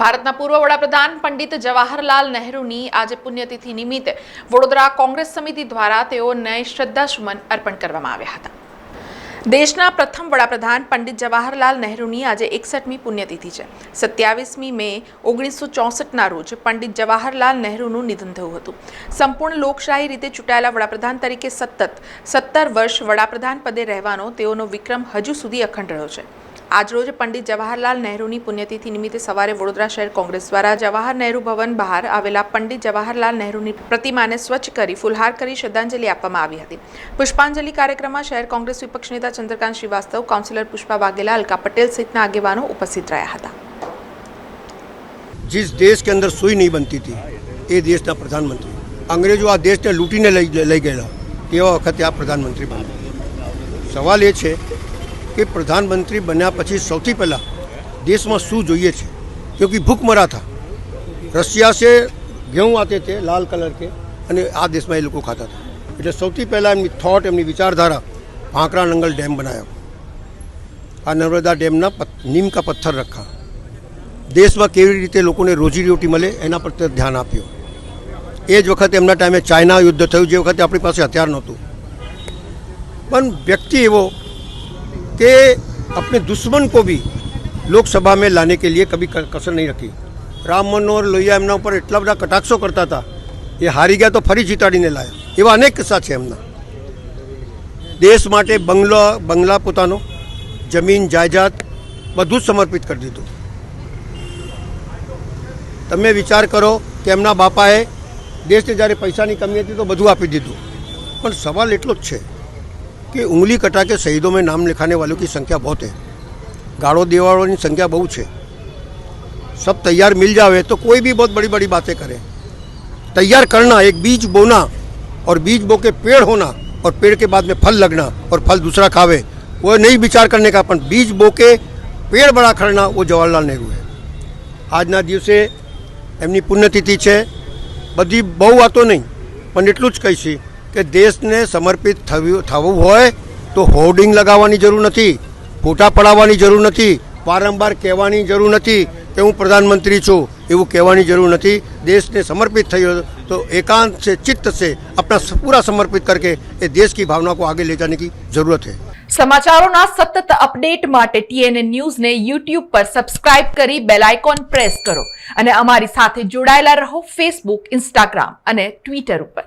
ભારતના પૂર્વ વડાપ્રધાન પંડિત જવાહરલાલ નહેરુની આજે પુણ્યતિથિ નિમિત્તે વડોદરા કોંગ્રેસ સમિતિ દ્વારા તેઓને શ્રદ્ધાસુમન અર્પણ કરવામાં આવ્યા હતા। દેશના પ્રથમ વડાપ્રધાન પંડિત જવાહરલાલ નહેરુની આજે 61મી પુણ્યતિથિ છે। 27મી મે 1964ના રોજ પંડિત જવાહરલાલ નહેરુનું નિધન થયું હતું। સંપૂર્ણ લોકશાહી રીતે ચૂંટાયેલા વડાપ્રધાન તરીકે સતત 17 વર્ષ વડાપ્રધાન પદે રહેવાનો તેઓનો વિક્રમ હજુ સુધી અખંડ રહ્યો છે। આજરોજ પંડિત જવાહરલાલ નહેરુની પુણ્યતિથિ નિમિત્તે સવારે વડોદરા શહેર કોંગ્રેસ દ્વારા જવાહર નહેરુ ભવન બહાર આવેલા પંડિત જવાહરલાલ નહેરુની પ્રતિમાને સ્વચ્છ કરી ફૂલહાર કરી શ્રદ્ધાંજલિ આપવામાં આવી હતી। પુષ્પાંજલિ કાર્યક્રમમાં શહેર કોંગ્રેસ વિપક્ષ નેતા चंद्रकांत श्रीवास्तव, काउंसिलर पुष्पा वाघेला, अलका पटेल सहित आगेवानों उपस्थित रहा था। जिस देश के अंदर सुई नहीं बनती थी ये देश ना प्रधानमंत्री अंग्रेजों आ देश ने लूटीने लई गया एवा वखते आ प्रधानमंत्री बन्या। सवाल ये है कि प्रधानमंत्री बन्या पछी सौथी पहला देश में शू जोईए छे, क्योंकि भूखमरा था। रशिया से गेहूँ आते थे लाल कलर के अने आ देश में ये लोग खाता था। એટલે સૌથી પહેલાં એમની થોટ એમની વિચારધારા भांकरा नंगल डैम बनाया। आ नर्मदा डेमना नीम का पत्थर रखा। देश में केवी रीते लोकोने रोजी रोटी मळे एना पर ध्यान आप्यो। ए ज वखते एमना टाइमे चाइना युद्ध थयुं जे वखते आपणी पासे हथियार नहोतुं, पण व्यक्ति एवो कि अपने दुश्मन को भी लोकसभा में लाने के लिए कभी कसर नहीं रखी। राम मनोहर लोहिया एमना पर एटला बधा कटाक्षो करता था, ये हारी गया तो फरी जीताड़ीने लाया। एवा अनेक किस्सा छे एमना। देश माटे बंगला पोतानो जमीन जायदाद बधुं समर्पित कर दीधुं। तमे विचार करो कि एमना बापाए देशने ज्यारे पैसानी कमी हती तो बधुं आपी दीधुं। पण सवाल एटलो ज छे कि उंगली कटा के शहीदों में नाम लिखाने वालों की संख्या बहुत है, गाड़ो देवालों की संख्या बहुत है। सब तैयार मिल जावे तो कोई भी बहुत बड़ी बड़ी बातें करे। तैयार करना, एक बीज बोना और बीज बो के पेड़ होना और पेड़ के बाद में फल लगना और फल दूसरा खावे, वो नहीं विचार करने का, पण बीज बो के पेड़ बड़ा करना वो जवाहरलाल नेहरू है। આજના દિવસે એમની પુણ્યતિથિ છે। બધી બહુ વાતો નહીં, પણ એટલું જ કહીશ કે દેશને સમર્પિત થવું હોય તો હોર્ડિંગ લગાવવાની જરૂર નથી, ફોટા પડાવવાની જરૂર નથી, વારંવાર કહેવાની જરૂર નથી કે હું પ્રધાનમંત્રી છું એવું કહેવાની જરૂર નથી। देश ने समर्पित थयो तो एकांत से चित्त से अपना पूरा समर्पित करके ये देश की भावना को आगे ले जाने की जरूरत है। समाचारों सतत अपडेट माटे TNN न्यूज ने YouTube पर सब्सक्राइब करी बेल आइकॉन प्रेस करो अने अमारी साथे जोड़ाયેલા રહો Facebook, Instagram અને Twitter ઉપર।